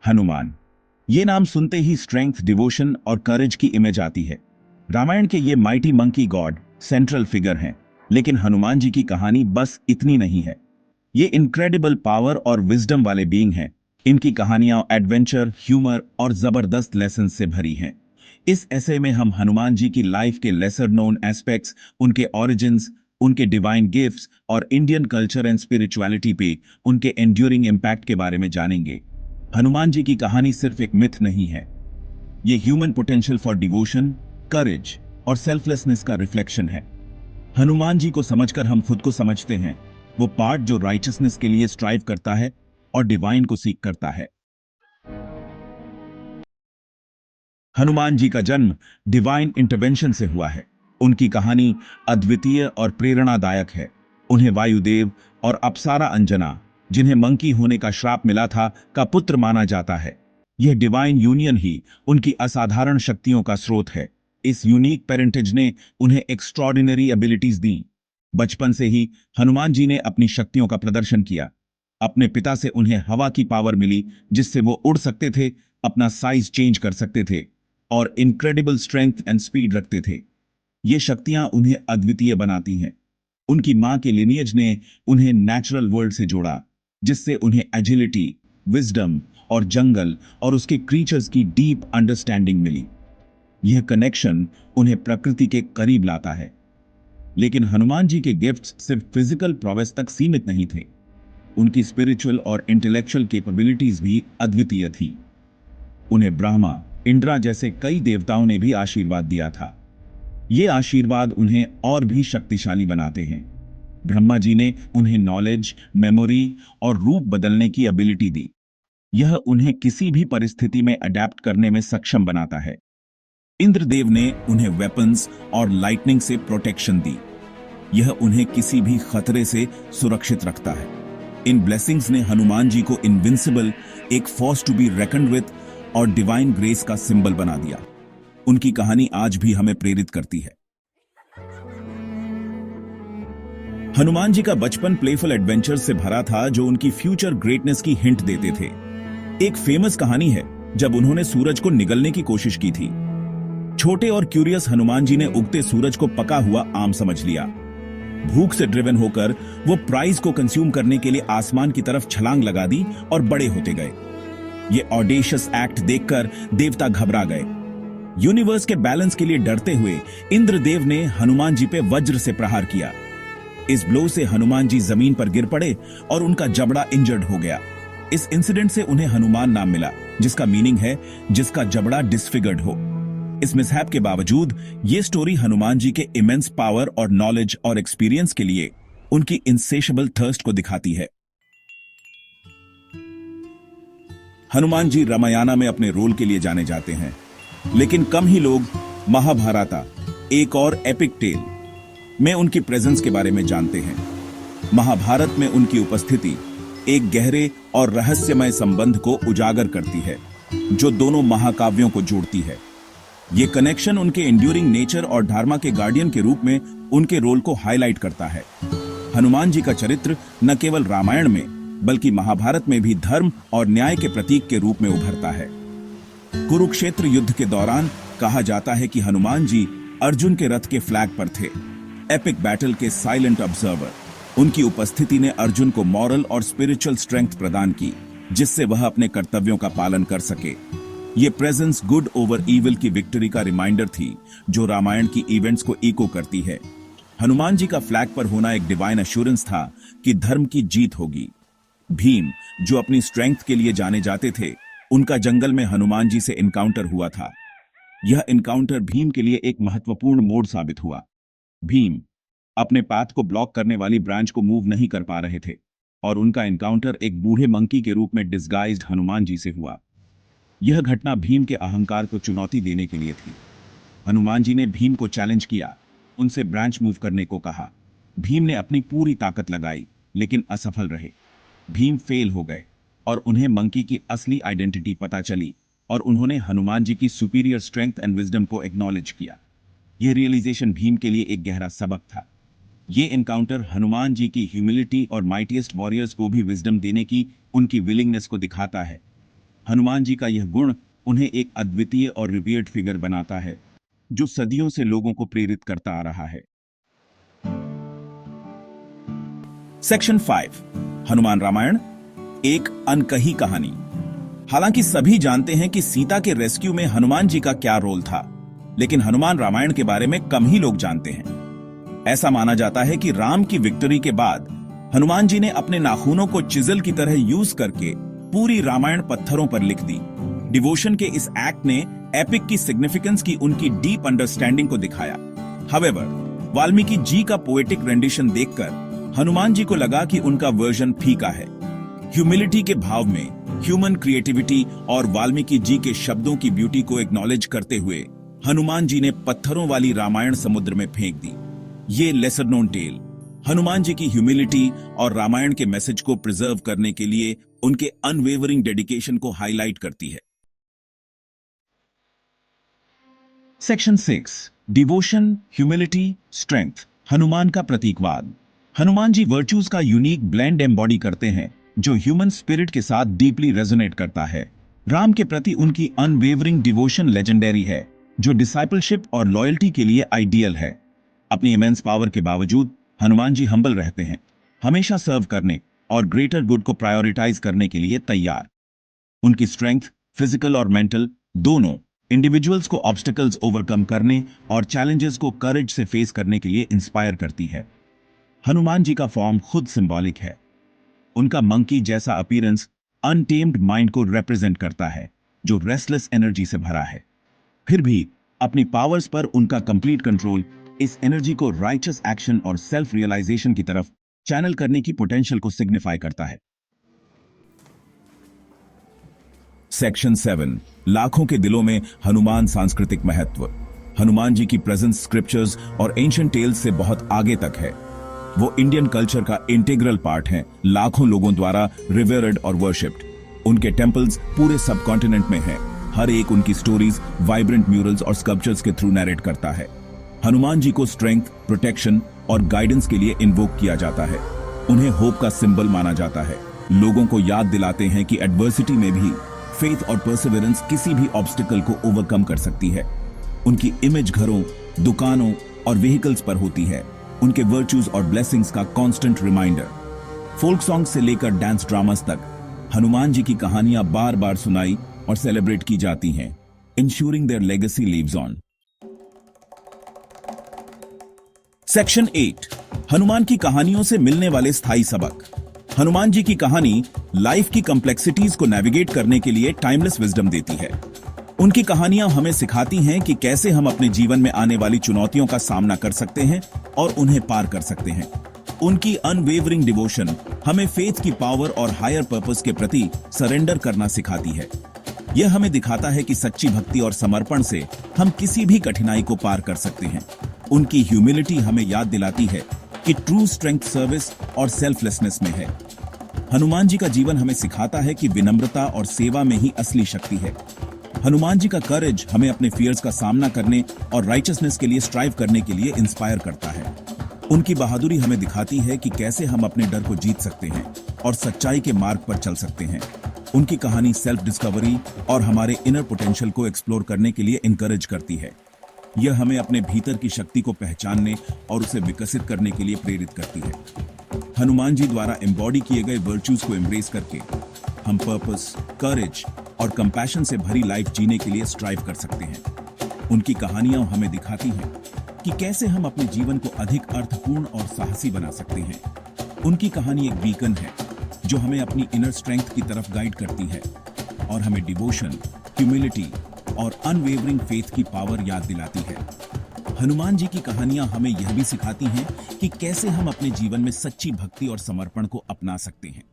हनुमान, ये नाम सुनते ही स्ट्रेंथ, डिवोशन और करेज की इमेज आती है। रामायण के ये mighty monkey God central figure हैं, लेकिन हनुमान जी की कहानी बस इतनी नहीं है। ये इनक्रेडिबल पावर और विजडम वाले बीइंग हैं। इनकी कहानियां एडवेंचर, ह्यूमर और जबरदस्त लेसन से भरी हैं। इस ऐसे में हम हनुमान जी की लाइफ के लेसर नोन एस्पेक्ट्स, उनके ओरिजिन्स, उनके डिवाइन गिफ्ट्स और इंडियन कल्चर एंड स्पिरिचुअलिटी पे उनके एंड्यूरिंग इम्पैक्ट के बारे में जानेंगे। हनुमान जी की कहानी सिर्फ एक मिथ नहीं है, ये ह्यूमन पोटेंशियल फॉर डिवोशन, करेज और सेल्फलेसनेस का रिफ्लेक्शन है। हनुमान जी को समझकर हम खुद को समझते हैं, वो पार्ट जो राइचसनेस के लिए स्ट्राइव करता है और डिवाइन को सीक करता है। हनुमान जी का जन्म डिवाइन इंटरवेंशन से हुआ है। उनकी कहानी अद्वितीय और प्रेरणादायक है। उन्हें वायुदेव और अप्सरा अंजना, जिन्हें मंकी होने का श्राप मिला था, का पुत्र माना जाता है। यह डिवाइन यूनियन ही उनकी असाधारण शक्तियों का स्रोत है। इस यूनिक पेरेंटेज ने उन्हें एक्स्ट्रॉर्डिनरी एबिलिटीज दी। बचपन से ही हनुमान जी ने अपनी शक्तियों का प्रदर्शन किया। अपने पिता से उन्हें हवा की पावर मिली, जिससे वो उड़ सकते थे, अपना साइज चेंज कर सकते थे और इनक्रेडिबल स्ट्रेंथ एंड स्पीड रखते थे। ये शक्तियां उन्हें अद्वितीय बनाती हैं। उनकी मां के लिनिएज ने उन्हें नेचुरल वर्ल्ड से जोड़ा, जिससे उन्हें एजिलिटी, विजडम और जंगल और उसके क्रीचर्स की डीप अंडरस्टैंडिंग मिली। यह कनेक्शन उन्हें प्रकृति के करीब लाता है। लेकिन हनुमान जी के गिफ्ट्स सिर्फ फिजिकल प्रोवेस तक सीमित नहीं थे। उनकी स्पिरिचुअल और इंटेलेक्चुअल कैपेबिलिटीज भी अद्वितीय थी। उन्हें ब्रह्मा, इंद्रा जैसे कई देवताओं ने भी आशीर्वाद दिया था। ये आशीर्वाद उन्हें और भी शक्तिशाली बनाते हैं। ब्रह्मा जी ने उन्हें नॉलेज, मेमोरी और रूप बदलने की एबिलिटी दी। यह उन्हें किसी भी परिस्थिति में अडेप्ट करने में सक्षम बनाता है। इंद्रदेव ने उन्हें वेपन्स और लाइटनिंग से प्रोटेक्शन दी। यह उन्हें किसी भी खतरे से सुरक्षित रखता है। इन ब्लेसिंग्स ने हनुमान जी को इनविंसिबल, एक फोर्स टू बी रेकन्ड विथ और डिवाइन ग्रेस का सिंबल बना दिया। उनकी कहानी आज भी हमें प्रेरित करती है। हनुमान जी का बचपन प्लेफुल एडवेंचर से भरा था, जो उनकी फ्यूचर ग्रेटनेस की हिंट देते थे। एक फेमस कहानी है जब उन्होंने सूरज को निगलने की कोशिश की थी। छोटे और क्यूरियस हनुमान जी ने उगते सूरज को पका हुआ आम समझ लिया। भूख से ड्रिवन होकर वो प्राइज को कंज्यूम करने के लिए आसमान की तरफ छलांग लगा दी और बड़े होते गए। ये ऑडेशियस एक्ट देखकर देवता घबरा गए। यूनिवर्स के बैलेंस के लिए डरते हुए इंद्रदेव ने हनुमान जी पे वज्र से प्रहार किया। इस ब्लो से हनुमान जी जमीन पर गिर पड़े और उनका जबड़ा इंजर्ड हो गया। इस इंसिडेंट से उन्हें हनुमान नाम मिला, जिसका मीनिंग है जिसका जबड़ा डिसफिगर्ड हो। इस मिसहैप के बावजूद ये स्टोरी हनुमान जी के इमेंस पावर और नॉलेज और एक्सपीरियंस के लिए उनकी इनसेशेबल थर्स्ट को दिखाती है। हनुमान जी रामायण में अपने रोल के लिए जाने जाते हैं, लेकिन कम ही लोग महाभारता, एक और एपिक टेल, में उनकी प्रेजेंस के बारे में जानते हैं। महाभारत में उनकी उपस्थिति एक गहरे और रहस्यमय संबंध को उजागर करती है, जो दोनों महाकाव्यों को जोड़ती है। ये कनेक्शन उनके एंड्यूरिंग नेचर और धर्म के गार्डियन के रूप में उनके रोल को हाईलाइट करता है। हनुमान जी का चरित्र न केवल रामायण में बल्कि महाभारत में भी धर्म और न्याय के प्रतीक के रूप में उभरता है। कुरुक्षेत्र युद्ध के दौरान कहा जाता है कि हनुमान जी अर्जुन के रथ के फ्लैग पर थे, एपिक बैटल के साइलेंट ऑब्जर्वर। उनकी उपस्थिति ने अर्जुन को मॉरल और स्पिरिचुअल स्ट्रेंथ प्रदान की, जिससे वह अपने कर्तव्यों का पालन कर सके। ये प्रेजेंस गुड ओवर इविल की विक्ट्री का रिमाइंडर थी, जो रामायण की इवेंट्स को इको करती है। हनुमान जी का फ्लैग पर होना एक डिवाइन एश्योरेंस था कि धर्म की जीत होगी। भीम, जो अपनी स्ट्रेंथ के लिए जाने जाते थे, उनका जंगल में हनुमान जी से इनकाउंटर हुआ था। यह इनकाउंटर भीम के लिए एक महत्वपूर्ण मोड़ साबित हुआ। भीम अपने पाथ को ब्लॉक करने वाली ब्रांच को मूव नहीं कर पा रहे थे और उनका इनकाउंटर एक बूढ़े मंकी के रूप में डिस्गाइज्ड हनुमान जी से हुआ। यह घटना भीम के अहंकार को चुनौती देने के लिए थी। हनुमान जी ने भीम को चैलेंज किया, उनसे ब्रांच मूव करने को कहा। भीम ने अपनी पूरी ताकत लगाई, लेकिन असफल रहे। भीम फेल हो गए और उन्हें मंकी की असली आइडेंटिटी पता चली और उन्होंने हनुमान जी की सुपीरियर स्ट्रेंथ एंड विजडम को एक्नॉलेज किया। यह रियलाइजेशन भीम के लिए एक गहरा सबक था। ये एनकाउंटर हनुमान जी की ह्यूमिलिटी और माइटिएस्ट वॉरियर्स को भी विजडम देने की उनकी विलिंगनेस को दिखाता है। हनुमान जी का यह गुण उन्हें एक अद्वितीय और रिवियर्ड फिगर बनाता है, जो सदियों से लोगों को प्रेरित करता आ रहा है। सेक्शन 5, हनुमान रामायण, एक अनकही कहानी। हालांकि सभी जानते हैं कि सीता के रेस्क्यू में हनुमान जी का क्या रोल था, लेकिन हनुमान रामायण के बारे में कम ही लोग जानते हैं। ऐसा माना जाता है कि राम की विक्ट्री के बाद हनुमान जी ने अपने नाखूनों को चिजल की तरह यूज करके पूरी रामायण पत्थरों पर लिख दी। डिवोशन के इस एक्ट ने एपिक की सिग्निफिकेंस की उनकी डीप अंडरस्टैंडिंग को दिखाया। हावेवर, वाल्मीकि जी का पोएटिक रेंडिशन देखकर हनुमान जी को लगा कि उनका वर्जन फीका है। ह्यूमिलिटी के भाव में ह्यूमन क्रिएटिविटी और वाल्मीकि जी के शब्दों की ब्यूटी को एक्नॉलेज करते हुए हनुमान जी ने पत्थरों वाली रामायण समुद्र में फेंक दी। ये lesser known tell Hanuman ji की ह्यूमिलिटी और रामायण के मैसेज को प्रिजर्व करने के लिए उनके अनवेवरिंग डेडिकेशन को हाईलाइट करती है। Section 6, devotion, humility, strength, Hanuman का प्रतीकवाद। हनुमान जी वर्च्यूज का यूनिक ब्लेंड एम्बॉडी करते हैं, जो ह्यूमन स्पिरिट के साथ डीपली रेजोनेट करता है। राम के प्रति उनकी अनवेवरिंग डिवोशन लेजेंडरी है, जो डिसाइपलशिप और लॉयल्टी के लिए आइडियल है। अपनी इमेंस पावर के बावजूद हनुमान जी हम्बल रहते हैं, हमेशा सर्व करने और ग्रेटर गुड को प्रायोरिटाइज करने के लिए तैयार। उनकी स्ट्रेंथ, फिजिकल और मेंटल दोनों, इंडिविजुअल्स को ऑब्स्टिकल्स ओवरकम करने और चैलेंजेस को करेज से फेस करने के लिए इंस्पायर करती है। हनुमान जी का फॉर्म खुद सिंबॉलिक है। उनका मंकी जैसा अपीयरेंस अनटेम्ड माइंड को रिप्रेजेंट करता है, जो रेस्टलेस एनर्जी से भरा है। फिर भी अपनी पावर्स पर उनका कंप्लीट कंट्रोल इस एनर्जी को राइचस एक्शन और सेल्फ रियलाइजेशन की तरफ चैनल करने की पोटेंशियल को सिग्निफाई करता है। सेक्शन 7, लाखों के दिलों में हनुमान सांस्कृतिक महत्व। हनुमान जी की प्रेजेंस स्क्रिप्चर्स और एंशिएंट टेल्स से बहुत आगे तक है। वो इंडियन कल्चर का इंटीग्रल पार्ट हैं, लाखों लोगों द्वारा रिवेयर्ड और वर्शिप्ड। उनके टेम्पल्स पूरे सबकॉन्टिनेंट में हैं। हर एक उनकी स्टोरीज वाइब्रेंट म्यूरल्स और स्कल्पचर्स के थ्रू नैरेट करता है। हनुमान जी को स्ट्रेंथ, प्रोटेक्शन और गाइडेंस के लिए इन्वोक किया जाता है। उन्हें होप का सिंबल माना जाता है। लोगों को याद दिलाते हैं कि एडवर्सिटी में भी फेथ और परसिवरेंस किसी भी ऑब्स्टिकल को ओवरकम कर सकती है। उनकी इमेज घरों, दुकानों और व्हीकल्स पर होती है। उनके वर्च्यूज और ब्लेसिंग्स का कांस्टेंट रिमाइंडर। फोल्क सॉन्ग से लेकर डांस ड्रामास तक हनुमान जी की कहानियां बार बार सुनाई और सेलिब्रेट की जाती हैं, ensuring their legacy lives on. Section 8, Hanuman की कहानियों से मिलने वाले स्थायी सबक। हनुमान जी की कहानी लाइफ की कॉम्प्लेक्सिटीज को नेविगेट करने के लिए टाइमलेस विजडम देती है। उनकी कहानियां हमें सिखाती हैं कि कैसे हम अपने जीवन में आने वाली चुनौतियों का सामना कर सकते हैं और उन्हें पार कर सकते हैं। उनकी अनवेवरिंग डिवोशन हमें फेथ की पावर और हायर पर्पस के प्रति सरेंडर करना सिखाती है। यह हमें दिखाता है कि सच्ची भक्ति और समर्पण से हम किसी भी कठिनाई को पार कर सकते हैं। उनकी ह्यूमिलिटी हमें याद दिलाती है कि ट्रू स्ट्रेंथ सर्विस और सेल्फलेसनेस में है। हनुमान जी का जीवन हमें सिखाता है कि विनम्रता और सेवा में ही असली शक्ति है। हनुमान जी का करेज हमें अपने फियर्स का सामना करने और राइचसनेस के लिए स्ट्राइव करने के लिए इंस्पायर करता है। उनकी बहादुरी हमें दिखाती है कि कैसे हम अपने डर को जीत सकते हैं और सच्चाई के मार्ग पर चल सकते हैं। उनकी कहानी सेल्फ डिस्कवरी और हमारे इनर पोटेंशियल को एक्सप्लोर करने के लिए इनकरेज करती है। यह हमें अपने भीतर की शक्ति को पहचानने और उसे विकसित करने के लिए प्रेरित करती है। हनुमान जी द्वारा एम्बॉडी किए गए वर्च्यूज को एम्ब्रेस करके हम पर्पस, करेज और कंपैशन से भरी लाइफ जीने के लिए स्ट्राइव कर सकते हैं। उनकी कहानियां हमें दिखाती हैं कि कैसे हम अपने जीवन को अधिक अर्थपूर्ण और साहसी बना सकते हैं। उनकी कहानी एक बीकन है जो हमें अपनी इनर स्ट्रेंथ की तरफ गाइड करती है और हमें डिवोशन, ह्यूमिलिटी और अनवेवरिंग फेथ की पावर याद दिलाती है। हनुमान जी की कहानियां हमें यह भी सिखाती हैं कि कैसे हम अपने जीवन में सच्ची भक्ति और समर्पण को अपना सकते हैं।